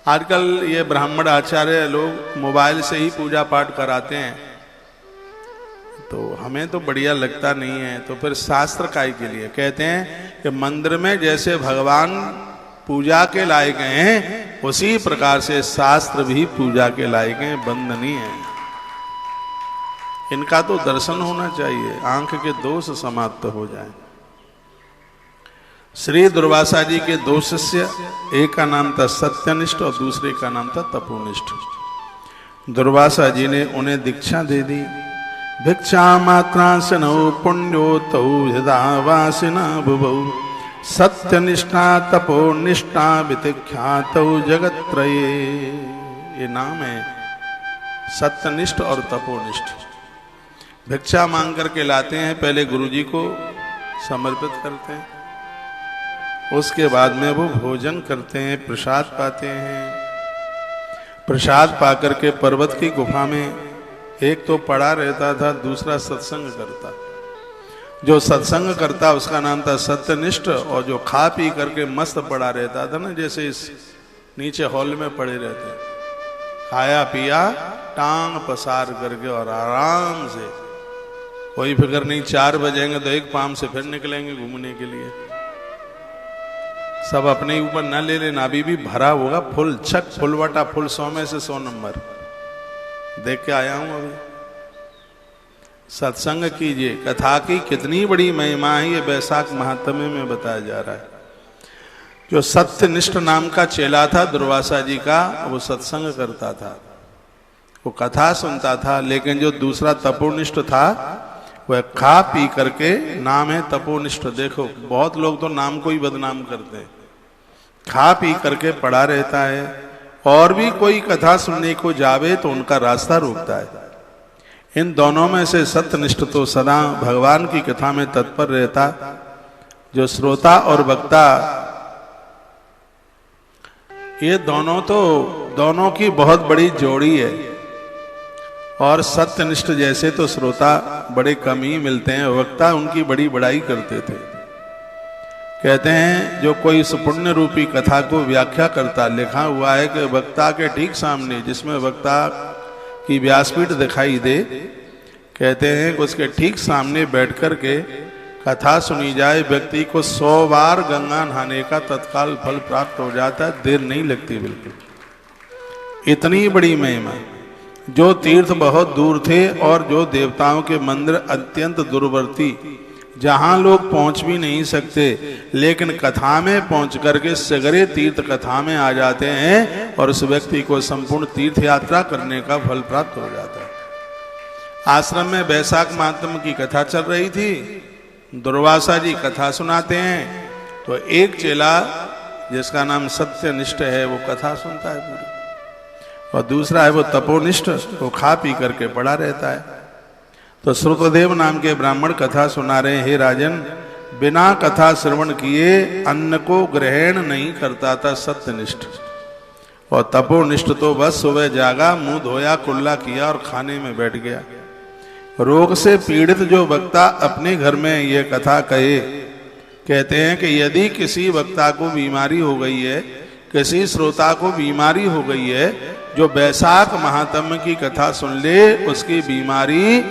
आजकल ये ब्राह्मण आचार्य लोग मोबाइल से ही पूजा पाठ कराते हैं, तो हमें तो बढ़िया लगता नहीं है। तो फिर शास्त्र काय के लिए कहते हैं कि मंदिर में जैसे भगवान पूजा के लायक हैं, उसी प्रकार से शास्त्र भी पूजा के लायक हैं, बंद नहीं है। इनका तो दर्शन होना चाहिए, आंख के दोष समाप्त हो जाए। श्री दुर्वासा जी के दो शिष्य, एक का नाम था सत्यनिष्ठ और दूसरे का नाम था तपोनिष्ठ। दुर्वासा जी ने उन्हें दीक्षा दे दी। भिक्षा मात्रा सनौ पुण्यो तौ हृदावासिना भुवौ सत्यनिष्ठा तपोनिष्ठा वितिख्यातौ जगत्त्रये। ये नाम है सत्यनिष्ठ और तपोनिष्ठ। भिक्षा मांग करके लाते हैं, पहले गुरुजी को समर्पित करते हैं, उसके बाद में वो भोजन करते हैं, प्रसाद पाते हैं। प्रसाद पाकर के पर्वत की गुफा में एक तो पड़ा रहता था, दूसरा सत्संग करता। जो सत्संग करता उसका नाम था सत्यनिष्ठ, और जो खा पी करके मस्त पड़ा रहता था ना, जैसे इस नीचे हॉल में पड़े रहते हैं, खाया पिया टांग पसार करके और आराम से, कोई फिक्र नहीं। 4 बजेंगे तो एक पाम से फिर निकलेंगे घूमने के लिए। सब अपने ऊपर न ले लेना, अभी भी भरा होगा फुल छक, फुलवटा फुल, 100 में से 100 नंबर देख के आया हूं अभी। सत्संग कीजिए, कथा की कितनी बड़ी महिमा है, ये वैशाख महात्म्य में बताया जा रहा है। जो सत्यनिष्ठ नाम का चेला था दुर्वासा जी का, वो सत्संग करता था, वो कथा सुनता था। लेकिन जो दूसरा तपोनिष्ठ था, वह खा पी करके, नाम है तपोनिष्ठ। देखो बहुत लोग तो नाम को ही बदनाम करते हैं। खा पी करके पड़ा रहता है, और भी कोई कथा सुनने को जावे तो उनका रास्ता रोकता है। इन दोनों में से सत्यनिष्ठ तो सदा भगवान की कथा में तत्पर रहता। जो श्रोता और वक्ता, ये दोनों की बहुत बड़ी जोड़ी है। और सत्यनिष्ठ जैसे तो श्रोता बड़े कम ही मिलते हैं, वक्ता उनकी बड़ी बड़ाई करते थे। कहते हैं जो कोई इस पुण्य रूपी कथा को व्याख्या करता, लिखा हुआ है कि वक्ता के ठीक सामने, जिसमें वक्ता की व्यासपीठ दिखाई दे, कहते हैं कि उसके ठीक सामने बैठ कर के कथा सुनी जाए, व्यक्ति को 100 बार गंगा नहाने का तत्काल फल प्राप्त हो जाता है, देर नहीं लगती बिल्कुल। इतनी बड़ी महिमा। जो तीर्थ बहुत दूर थे और जो देवताओं के मंदिर अत्यंत दूरवर्ती, जहां लोग पहुंच भी नहीं सकते, लेकिन कथा में पहुंच करके सगरे तीर्थ कथा में आ जाते हैं, और उस व्यक्ति को संपूर्ण तीर्थ यात्रा करने का फल प्राप्त हो जाता है। आश्रम में वैशाख महात्म्य की कथा चल रही थी, दुर्वासा जी कथा सुनाते हैं, तो एक चेला जिसका नाम सत्यनिष्ठ है वो कथा सुनता है पूरी, और दूसरा है वो तपोनिष्ठ, वो खा पी करके पड़ा रहता है। तो श्रुतदेव नाम के ब्राह्मण कथा सुना रहे, हे राजन, बिना कथा श्रवण किए अन्न को ग्रहण नहीं करता था सत्यनिष्ठ, और तपोनिष्ठ तो बस सुबह जागा, मुंह धोया, कुल्ला किया और खाने में बैठ गया। रोग से पीड़ित जो वक्ता अपने घर में ये कथा कहे, कहते हैं कि यदि किसी वक्ता को बीमारी हो गई है, किसी श्रोता को बीमारी हो गई है, जो वैशाख महात्म्य की कथा सुन ले, उसकी बीमारी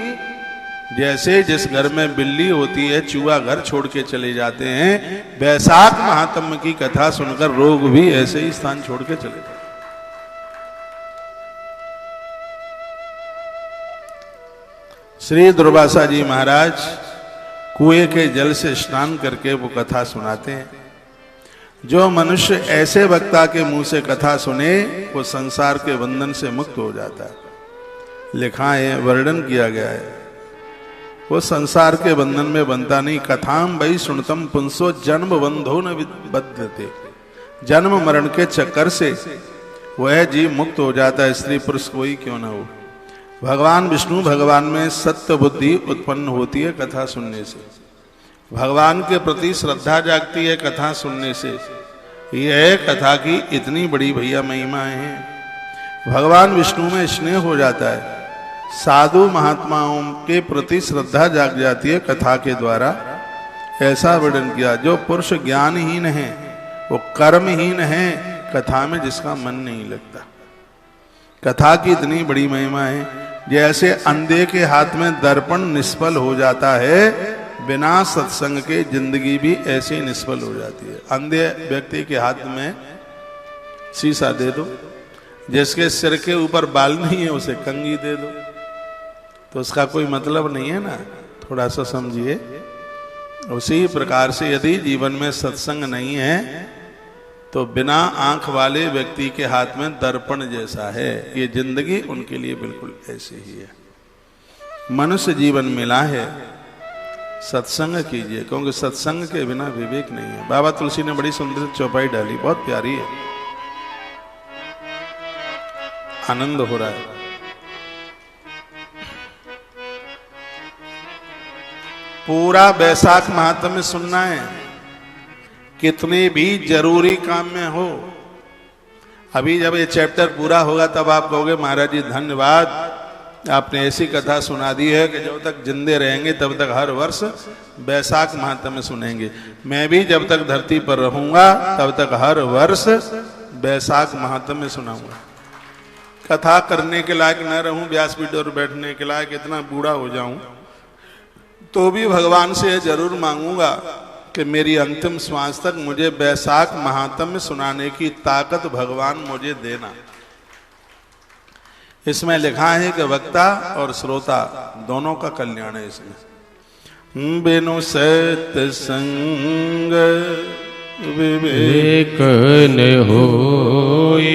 जैसे जिस घर में बिल्ली होती है, चूहा घर छोड़ के चले जाते हैं, वैशाख महात्म्य की कथा सुनकर रोग भी ऐसे ही स्थान छोड़ के चले जाते। श्री दुर्वासा जी महाराज कुएं के जल से स्नान करके वो कथा सुनाते हैं। जो मनुष्य ऐसे वक्ता के मुंह से कथा सुने, वो संसार के बंधन से मुक्त हो जाता है। लिखा है, वर्णन किया गया है, वो संसार के बंधन में बनता नहीं। कथाम वही सुनतम पुंसो जन्म बंधो न बद्धते। जन्म मरण के चक्कर से वह जीव मुक्त हो जाता है, स्त्री पुरुष कोई क्यों न हो। भगवान विष्णु भगवान में सत्य बुद्धि उत्पन्न होती है कथा सुनने से। भगवान के प्रति श्रद्धा जागती है कथा सुनने से। यह कथा की इतनी बड़ी भैया महिमा है। भगवान विष्णु में स्नेह हो जाता है, साधु महात्माओं के प्रति श्रद्धा जाग जाती है कथा के द्वारा। ऐसा वर्णन किया, जो पुरुष ज्ञानहीन है, वो कर्महीन है, कथा में जिसका मन नहीं लगता। कथा की इतनी बड़ी महिमा है, जैसे अंधे के हाथ में दर्पण निष्फल हो जाता है, बिना सत्संग के जिंदगी भी ऐसे निष्फल हो जाती है। अंधे व्यक्ति के हाथ में शीशा दे दो, जिसके सिर के ऊपर बाल नहीं है उसे कंघी दे दो, तो उसका कोई मतलब नहीं है ना, थोड़ा सा समझिए। उसी प्रकार से यदि जीवन में सत्संग नहीं है तो बिना आंख वाले व्यक्ति के हाथ में दर्पण जैसा है। ये जिंदगी उनके लिए बिल्कुल ऐसी ही है। मनुष्य जीवन मिला है, सत्संग कीजिए, क्योंकि सत्संग के बिना विवेक नहीं है। बाबा तुलसी ने बड़ी सुंदर चौपाई डाली, बहुत प्यारी है, आनंद हो रहा है। पूरा वैशाख महात्म्य सुनना है, कितने भी जरूरी काम में हो। अभी जब ये चैप्टर पूरा होगा तब आप कहोगे महाराज जी धन्यवाद, आपने ऐसी कथा सुना दी है कि जब तक जिंदे रहेंगे तब तक हर वर्ष वैशाख महात्म्य सुनेंगे। मैं भी जब तक धरती पर रहूंगा तब तक हर वर्ष वैशाख महात्म्य सुनाऊंगा। कथा करने के लायक न रहूं, व्यासपीठ पर बैठने के लायक इतना बूढ़ा हो जाऊं, तो भी भगवान से जरूर मांगूंगा कि मेरी अंतिम श्वास तक मुझे वैशाख महात्म्य सुनाने की ताकत भगवान मुझे देना। इसमें लिखा है कि वक्ता और श्रोता दोनों का कल्याण है इसमें। बिनु सत्संग विवेक न होई,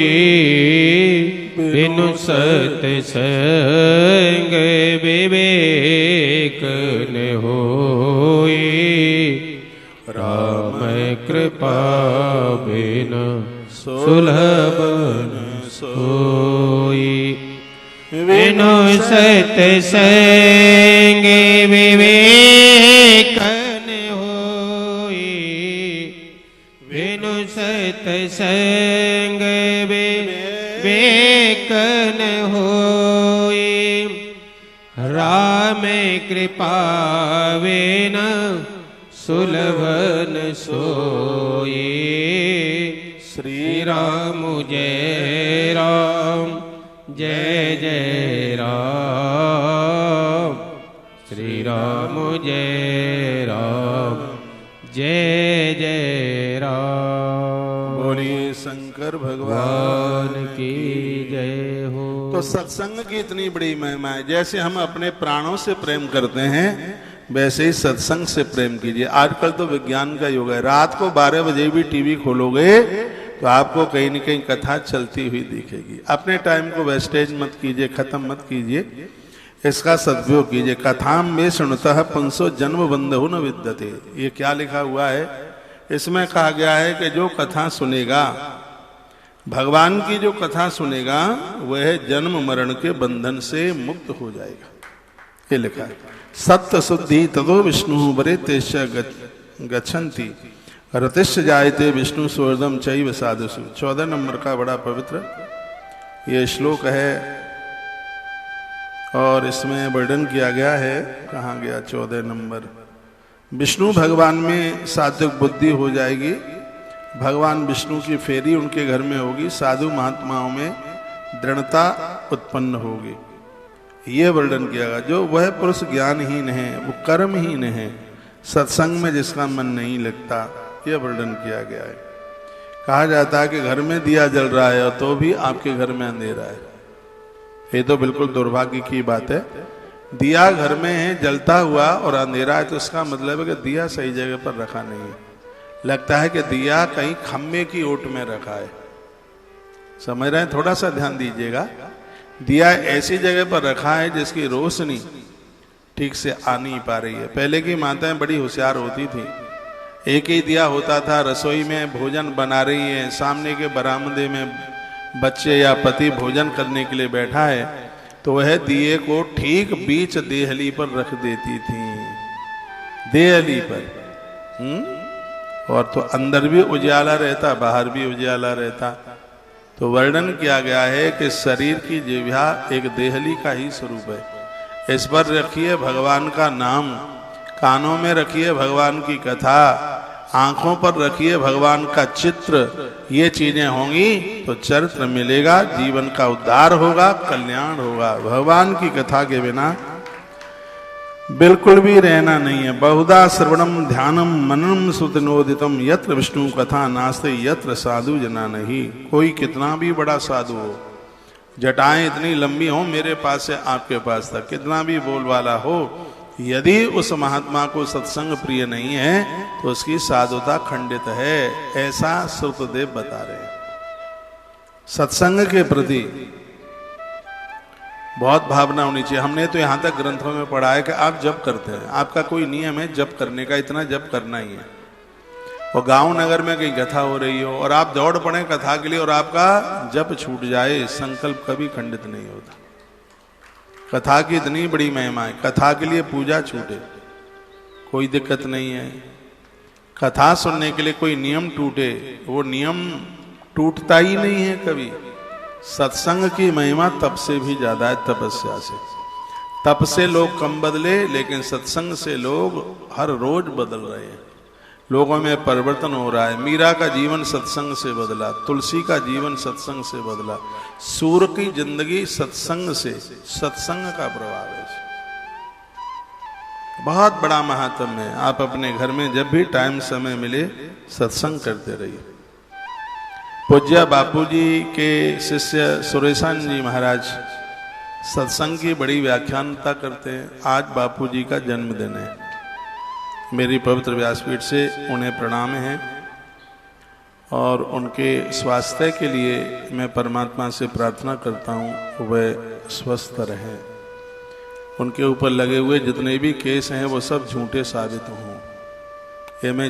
बिनु सत्संग विवेक न होई, राम कृपा बिनु सुलभ न सोई। बिनु सत्संग विवेक न होई, बिनु सत्संग विवेक न होई, राम कृपा बिनु सुलभ न सोई। श्री राम जय राम, जय जय राम, श्री राम जय राम, जय जय राम। बोलिए शंकर भगवान की जय हो। तो सत्संग की इतनी बड़ी महिमा है। जैसे हम अपने प्राणों से प्रेम करते हैं, वैसे ही सत्संग से प्रेम कीजिए। आजकल तो विज्ञान का युग है, रात को 12 बजे भी टीवी खोलोगे तो आपको कहीं न कहीं कथा चलती हुई दिखेगी। अपने टाइम को वेस्टेज मत कीजिए, खत्म मत कीजिए, इसका सदुपयोग कीजिए। कथाम में सुनतः पुंसो जन्म बंधु न विद्यते, ये क्या लिखा हुआ है? इसमें कहा गया है कि जो कथा सुनेगा, भगवान की जो कथा सुनेगा, वह जन्म मरण के बंधन से मुक्त हो जाएगा। ये लिखा है। सत्य शुद्धि तदो विष्णु बरे तेज गच्छन्ति, रतिश्च जायते विष्णु स्वर्दम चैव साधुषु। 14 नंबर का बड़ा पवित्र ये श्लोक है, और इसमें वर्णन किया गया है, कहाँ गया 14 नंबर। विष्णु भगवान में सात्विक बुद्धि हो जाएगी, भगवान विष्णु की फेरी उनके घर में होगी, साधु महात्माओं में दृढ़ता उत्पन्न होगी। ये वर्णन किया गया। जो वह पुरुष ज्ञानहीन है, वो कर्महीन है, सत्संग में जिसका मन नहीं लगता, यह वर्णन किया गया है। कहा जाता है कि घर में दिया जल रहा है तो भी आपके घर में अंधेरा है। ये तो बिल्कुल दुर्भाग्य की बात है। दिया घर में है जलता हुआ और अंधेरा है, तो इसका मतलब है कि दिया सही जगह पर रखा नहीं है। लगता है कि दिया कहीं खम्भे की ओट में रखा है। समझ रहे हैं? थोड़ा सा ध्यान दीजिएगा। दिया ऐसी जगह पर रखा है जिसकी रोशनी ठीक से आ नहीं पा रही है। पहले की माताएं बड़ी होशियार होती थी, एक ही दिया होता था, रसोई में भोजन बना रही है, सामने के बरामदे में बच्चे या पति भोजन करने के लिए बैठा है, तो वह दिए को ठीक बीच देहली पर रख देती थी, देहली पर। और तो अंदर भी उजाला रहता, बाहर भी उजाला रहता। तो वर्णन किया गया है कि शरीर की जिह्वा एक देहली का ही स्वरूप है। इस पर रखिए भगवान का नाम, कानों में रखिए भगवान की कथा, आंखों पर रखिए भगवान का चित्र, ये चीजें होंगी तो चरित्र मिलेगा, जीवन का उद्धार होगा, कल्याण होगा। भगवान की कथा के बिना बिल्कुल भी रहना नहीं है। बहुधा श्रवणम ध्यानम मननम सुतनोदितम यत्र विष्णु कथा नास्ते यत्र साधु जना नहीं। कोई कितना भी बड़ा साधु हो, जटाएं इतनी लंबी हो मेरे पास से आपके पास तक, कितना भी बोल वाला हो, यदि उस महात्मा को सत्संग प्रिय नहीं है तो उसकी साधुता खंडित है। ऐसा श्रुतदेव बता रहे हैं। सत्संग के प्रति बहुत भावना होनी चाहिए। हमने तो यहां तक ग्रंथों में पढ़ा है कि आप जप करते हैं, आपका कोई नियम है जप करने का, इतना जप करना ही है। और गांव नगर में कहीं कथा हो रही हो और आप दौड़ पड़े कथा के लिए और आपका जप छूट जाए, संकल्प कभी खंडित नहीं होता। कथा की इतनी बड़ी महिमा है, कथा के लिए पूजा छूटे कोई दिक्कत नहीं है। कथा सुनने के लिए कोई नियम टूटे, वो नियम टूटता ही नहीं है कभी। सत्संग की महिमा तप से भी ज्यादा है, तपस्या से। तप से लोग कम बदले, लेकिन सत्संग से लोग हर रोज बदल रहे हैं। लोगों में परिवर्तन हो रहा है। मीरा का जीवन सत्संग से बदला, तुलसी का जीवन सत्संग से बदला, सूर्य की जिंदगी सत्संग से, सत्संग का प्रभाव है। बहुत बड़ा महात्म्य है। आप अपने घर में जब भी टाइम समय मिले सत्संग करते रहिए। पूज्य बापूजी के शिष्य सुरेशान जी महाराज सत्संग की बड़ी व्याख्यानता करते हैं। आज बापूजी का जन्मदिन है। मेरी पवित्र व्यासपीठ से उन्हें प्रणाम है और उनके स्वास्थ्य के लिए मैं परमात्मा से प्रार्थना करता हूँ वह स्वस्थ रहें। उनके ऊपर लगे हुए जितने भी केस हैं वो सब झूठे साबित हों। ये मैं